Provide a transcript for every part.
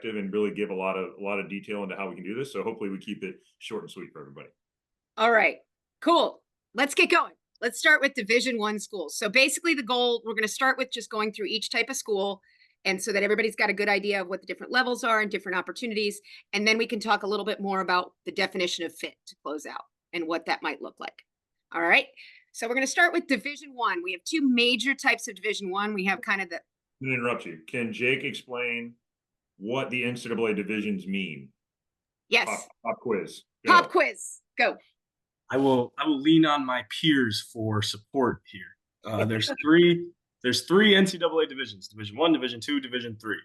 perspective and really give a lot of detail into how we can do this. So hopefully we keep it short and sweet for everybody. All right, cool. Let's get going. Let's start with Division I schools. So basically the goal, we're going to start with just going through each type of school, and so that everybody's got a good idea of what the different levels are and different opportunities. And then we can talk a little bit more about the definition of fit to close out and what that might look like. All right. So we're going to start with Division I. We have two major types of Division I. We have kind of the. I'm going to interrupt you. Can Jake explain what the NCAA divisions mean? Yes. Pop quiz. Go. Pop quiz. Go. I will lean on my peers for support here. There's three NCAA divisions: Division I, Division II, Division III.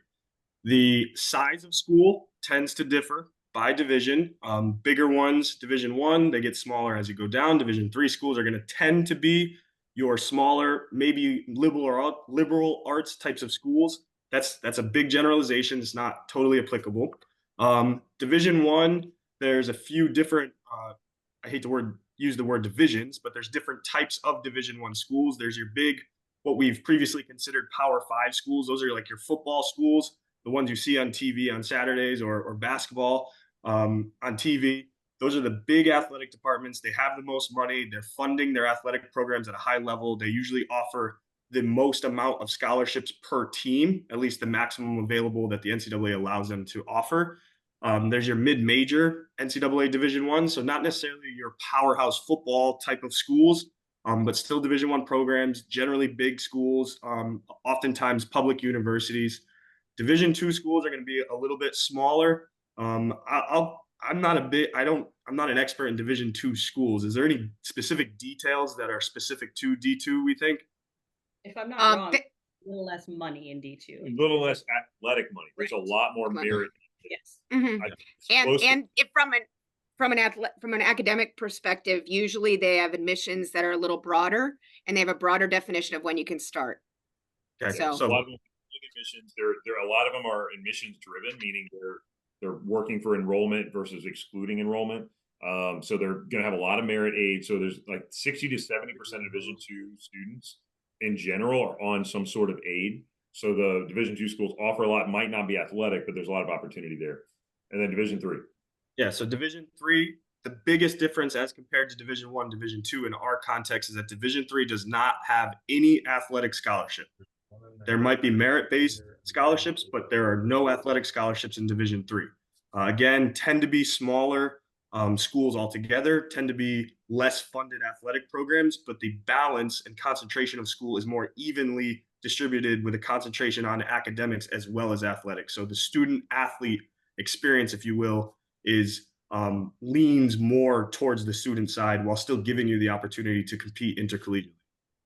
The size of school tends to differ by division. Bigger ones, Division I, they get smaller as you go down. Division III schools are going to tend to be your smaller, maybe liberal arts types of schools. That's a big generalization. It's not totally applicable. Division I, there's a few different. I hate to use the word divisions, but there's different types of Division I schools. There's your big, what we've previously considered Power 5 schools. Those are like your football schools, the ones you see on TV on Saturdays, or basketball on TV. Those are the big athletic departments. They have the most money. They're funding their athletic programs at a high level. They usually offer the most amount of scholarships per team, at least the maximum available that the NCAA allows them to offer. There's your mid-major NCAA Division I, so not necessarily your powerhouse football type of schools, but still Division I programs, generally big schools, oftentimes public universities. Division II schools are going to be a little bit smaller. I'm not an expert in Division II schools. Is there any specific details that are specific to D2, we think? If I'm not wrong, a little less money in D2. A little less athletic money. There's a lot more merit. Yes. Mm-hmm. And if from an academic perspective, usually they have admissions that are a little broader, and they have a broader definition of when you can start. Okay. So a lot of them admissions, a lot of them are admissions driven, meaning they're working for enrollment versus excluding enrollment. So they're going to have a lot of merit aid. So there's like 60 to 70% of Division II students in general are on some sort of aid. So the Division II schools offer a lot, might not be athletic, but there's a lot of opportunity there. And then Division III. Yeah, so Division III, the biggest difference as compared to Division I, Division II in our context is that Division III does not have any athletic scholarship. There might be merit-based scholarships, but there are no athletic scholarships in Division III. Again, tend to be smaller schools altogether, tend to be less funded athletic programs, but the balance and concentration of school is more evenly distributed with a concentration on academics as well as athletics. So the student athlete experience, if you will, is leans more towards the student side while still giving you the opportunity to compete intercollegiately.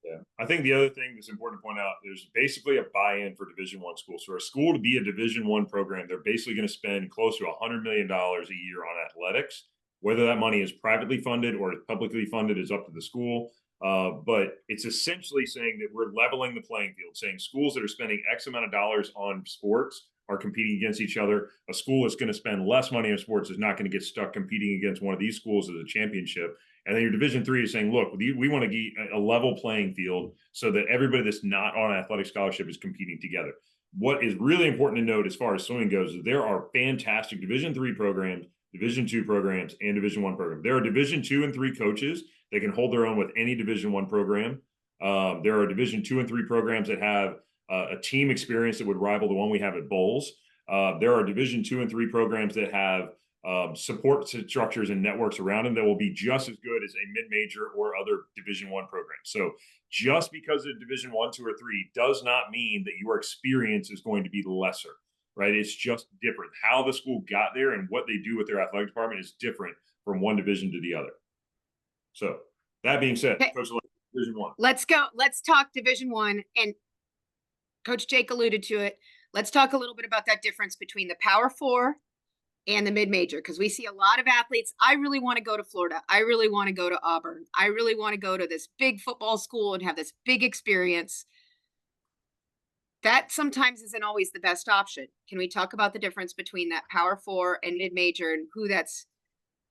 Yeah, I think the other thing that's important to point out, there's basically a buy-in for Division I schools. So a school to be a Division I program, they're basically going to spend close to $100 million a year on athletics. Whether that money is privately funded or publicly funded is up to the school. But it's essentially saying that we're leveling the playing field, saying schools that are spending X amount of dollars on sports are competing against each other. A school that's going to spend less money on sports is not going to get stuck competing against one of these schools as a championship. And then your Division III is saying, look, we want to get a level playing field so that everybody that's not on athletic scholarship is competing together. What is really important to note as far as swimming goes is there are fantastic Division III programs, Division II programs, and Division I programs. There are Division II and III coaches that can hold their own with any Division I program. There are Division II and III programs that have a team experience that would rival the one we have at Bowles. There are Division II and III programs that have support structures and networks around them that will be just as good as a mid-major or other Division I program. So just because of Division I, II, or III does not mean that your experience is going to be lesser, right? It's just different. How the school got there and what they do with their athletic department is different from one division to the other. So that being said, okay. Coach, Division I. Let's go. Let's talk Division I, and Coach Jake alluded to it. Let's talk a little bit about that difference between the Power 4 and the mid-major, because we see a lot of athletes. I really want to go to Florida. I really want to go to Auburn. I really want to go to this big football school and have this big experience. That sometimes isn't always the best option. Can we talk about the difference between that Power 4 and mid-major and who that's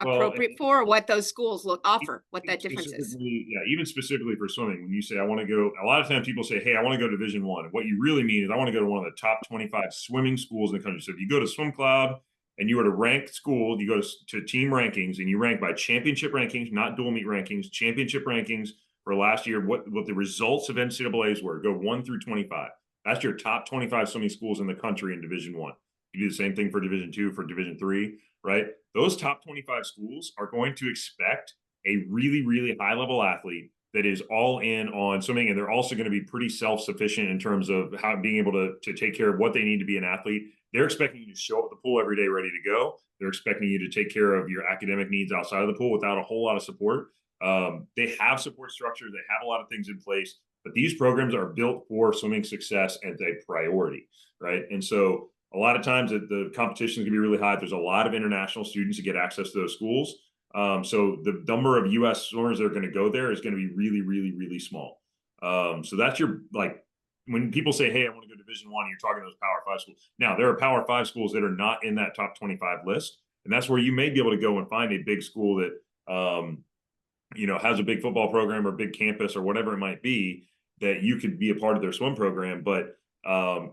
appropriate for, or what those schools offer, what that difference is. Yeah, even specifically for swimming, when you say I want to go, a lot of times people say, hey, I want to go to Division One. What you really mean is I want to go to one of the top 25 swimming schools in the country. So if you go to Swim Cloud and you were to rank school, you go to team rankings and you rank by championship rankings, not dual meet rankings, championship rankings for last year, what the results of NCAA's were, go 1 through 25. That's your top 25 swimming schools in the country in Division One. You do the same thing for Division Two, for Division Three, right? Those top 25 schools are going to expect a really, really high level athlete that is all in on swimming. And they're also going to be pretty self-sufficient in terms of how being able to take care of what they need to be an athlete. They're expecting you to show up at the pool every day ready to go. They're expecting you to take care of your academic needs outside of the pool without a whole lot of support. They have support structures. They have a lot of things in place, but these programs are built for swimming success as a priority, right? And so a lot of times the competition is going to be really high. There's a lot of international students that get access to those schools. So the number of U.S. swimmers that are going to go there is going to be really, really, really small. So that's your, like, when people say, hey, I want to go Division One, you're talking those Power 5 schools. Now, there are Power 5 schools that are not in that top 25 list. And that's where you may be able to go and find a big school that, has a big football program or big campus or whatever it might be, that you could be a part of their swim program. But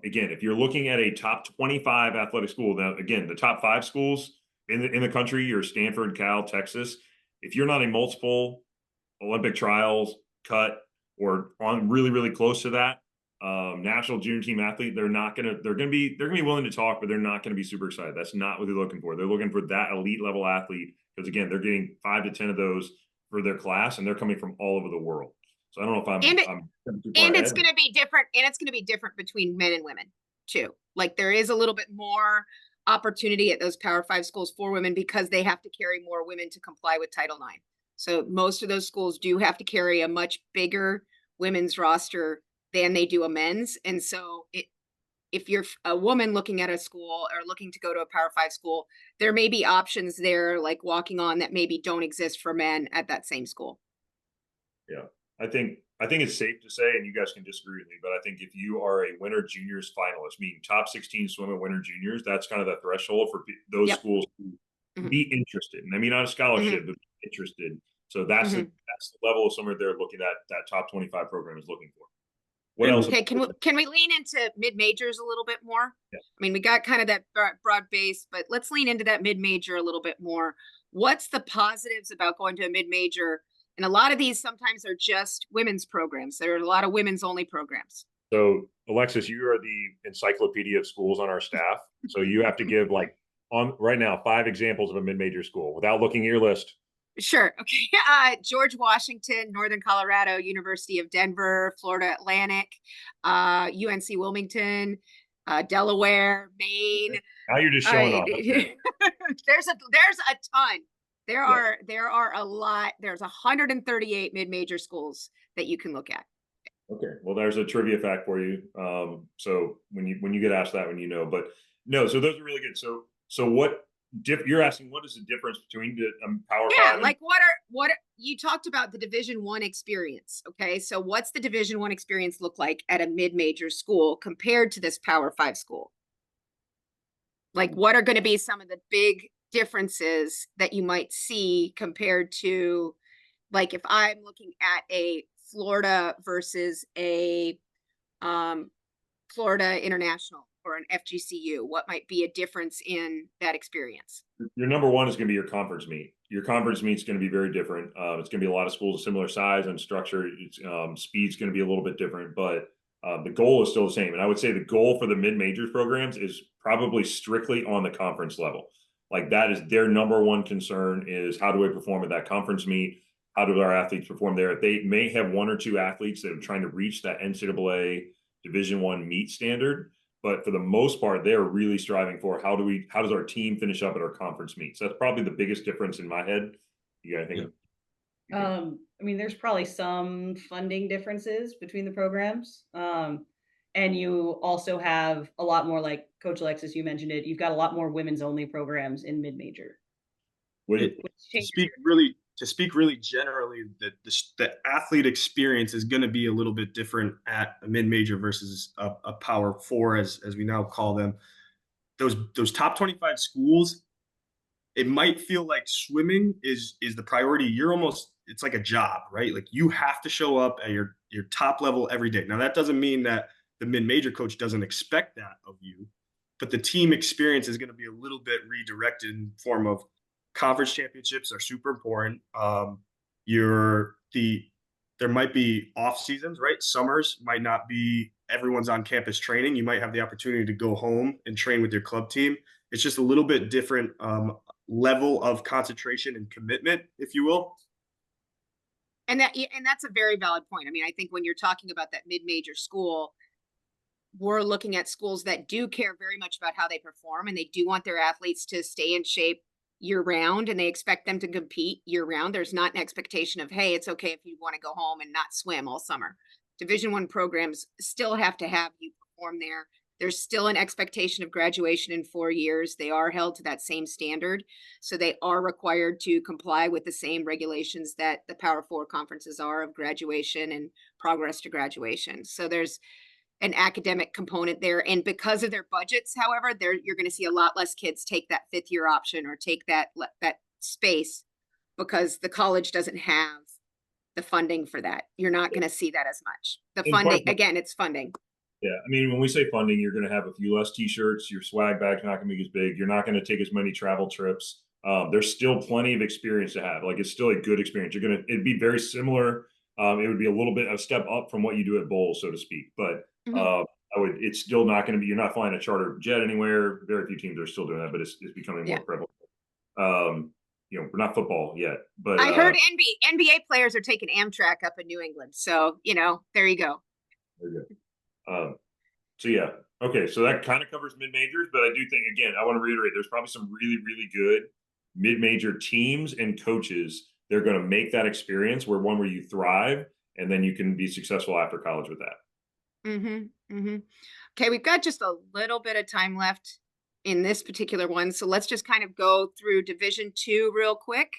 again, if you're looking at a top 25 athletic school, now again, the top 5 schools in the country, you're Stanford, Cal, Texas. If you're not a multiple Olympic trials cut or on really, really close to that national junior team athlete, they're going to be willing to talk, but they're not going to be super excited. That's not what they're looking for. They're looking for that elite level athlete because again, they're getting 5 to 10 of those for their class, and they're coming from all over the world. So I don't know if I'm and it's going to be different, and it's going to be different between men and women too. Like there is a little bit more opportunity at those Power 5 schools for women because they have to carry more women to comply with Title IX. So most of those schools do have to carry a much bigger women's roster than they do a men's. And so if you're a woman looking at a school or looking to go to a Power 5 school, there may be options there like walking on that maybe don't exist for men at that same school. Yeah. I think it's safe to say, and you guys can disagree with me, but I think if you are a winter juniors finalist, meaning top 16 swim at winter juniors, that's kind of the threshold for those schools to be interested. And I mean, not a scholarship, but be interested. So that's the level of somewhere they're looking at, that top 25 program is looking for. What else? Okay, can we lean into mid-majors a little bit more? Yeah. I mean, we got kind of that broad base, but let's lean into that mid-major a little bit more. What's the positives about going to a mid-major? And a lot of these sometimes are just women's programs. There are a lot of women's only programs. So Alexis, you are the encyclopedia of schools on our staff. So you have to give right now 5 examples of a mid-major school without looking at your list. Sure. Okay. George Washington, Northern Colorado, University of Denver, Florida Atlantic, UNC Wilmington, Delaware, Maine. Now you're just showing off. There's a ton. There are a lot. There's 138 mid-major schools that you can look at. Okay. Well, there's a trivia fact for you. So when you get asked that one, but no, so those are really good. So what you're asking, what is the difference between the Power 5? Like what you talked about the Division I experience. Okay. So what's the Division I experience look like at a mid-major school compared to this Power 5 school? Like what are going to be some of the big differences that you might see compared to, like, if I'm looking at a Florida versus a Florida International or an FGCU, what might be a difference in that experience? Your number one is going to be your conference meet. Your conference meet is going to be very different. It's going to be a lot of schools of similar size and structure. Speed's going to be a little bit different, but the goal is still the same. And I would say the goal for the mid-majors programs is probably strictly on the conference level. Like that is their number one concern, is how do I perform at that conference meet? How do our athletes perform there? They may have 1 or 2 athletes that are trying to reach that NCAA Division I meet standard, but for the most part, they're really striving for how does our team finish up at our conference meets? That's probably the biggest difference in my head. You gotta think. I mean, there's probably some funding differences between the programs. And you also have a lot more, like Coach Alexis, you mentioned it, you've got a lot more women's only programs in mid-major. To speak really generally, the athlete experience is going to be a little bit different at a mid-major versus a Power 4, as we now call them. Those top 25 schools, it might feel like swimming is the priority. It's like a job, right? Like you have to show up at your top level every day. Now that doesn't mean that the mid-major coach doesn't expect that of you, but the team experience is going to be a little bit redirected in form of conference championships are super important. There might be off seasons, right? Summers might not be everyone's on campus training. You might have the opportunity to go home and train with your club team. It's just a little bit different level of concentration and commitment, if you will. And that's a very valid point. I mean, I think when you're talking about that mid-major school, we're looking at schools that do care very much about how they perform, and they do want their athletes to stay in shape year round, and they expect them to compete year round. There's not an expectation of, hey, it's okay if you want to go home and not swim all summer. Division I programs still have to have you perform there. There's still an expectation of graduation in 4 years. They are held to that same standard. So they are required to comply with the same regulations that the Power Four conferences are of graduation and progress to graduation. So there's an academic component there. And because of their budgets, however, you're going to see a lot less kids take that 5th year option or take that space because the college doesn't have the funding for that. You're not going to see that as much. The funding, again, it's funding. Yeah, I mean, when we say funding, you're going to have a few less T-shirts. Your swag bag's not going to be as big. You're not going to take as many travel trips. There's still plenty of experience to have. Like, it's still a good experience. It'd be very similar. It would be a little bit a step up from what you do at Bowl, so to speak. But it's still not going to be. You're not flying a charter jet anywhere. Very few teams are still doing that, but it's becoming more prevalent. We're not football yet, but I heard NBA players are taking Amtrak up in New England. So there you go. Very good. So yeah, okay. So that kind of covers mid-majors, but I do think, again, I want to reiterate, there's probably some really, really good mid-major teams and coaches. They're going to make that experience where you thrive, and then you can be successful after college with that. Okay, we've got just a little bit of time left in this particular one, so let's just kind of go through Division II real quick.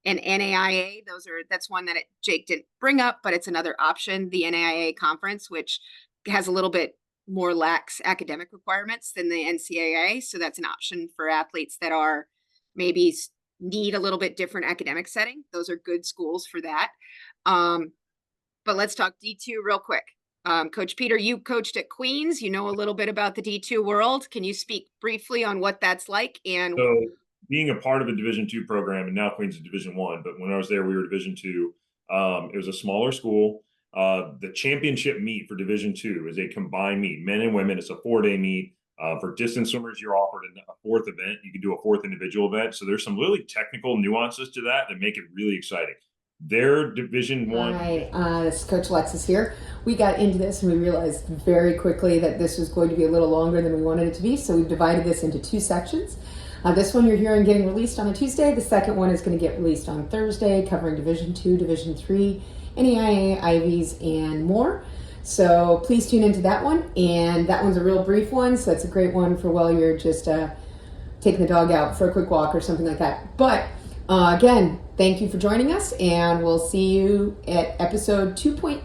And NAIA, that's one that Jake didn't bring up, but it's another option. The NAIA conference, which has a little bit more lax academic requirements than the NCAA. So that's an option for athletes that are maybe need a little bit different academic setting. Those are good schools for that. But let's talk D2 real quick. Coach Peter, you coached at Queens. You know a little bit about the D2 world. Can you speak briefly on what that's like? And so, being a part of a Division II program, and now Queens is Division I, but when I was there, we were Division II. It was a smaller school. The championship meet for Division II is a combined meet, men and women. It's a 4-day meet. For distance swimmers, you're offered a 4th event. You can do a 4th individual event. So there's some really technical nuances to that make it really exciting. Their Division I. Hi, this is Coach Alexis here. We got into this and we realized very quickly that this was going to be a little longer than we wanted it to be. So we've divided this into 2 sections. This one you're hearing getting released on a Tuesday. The second one is going to get released on Thursday, covering Division II, Division III, NAIA, Ivies, and more. So please tune into that one. And that one's a real brief one, so that's a great one for while you're just taking the dog out for a quick walk or something like that. But again, thank you for joining us, and we'll see you at episode 2.0.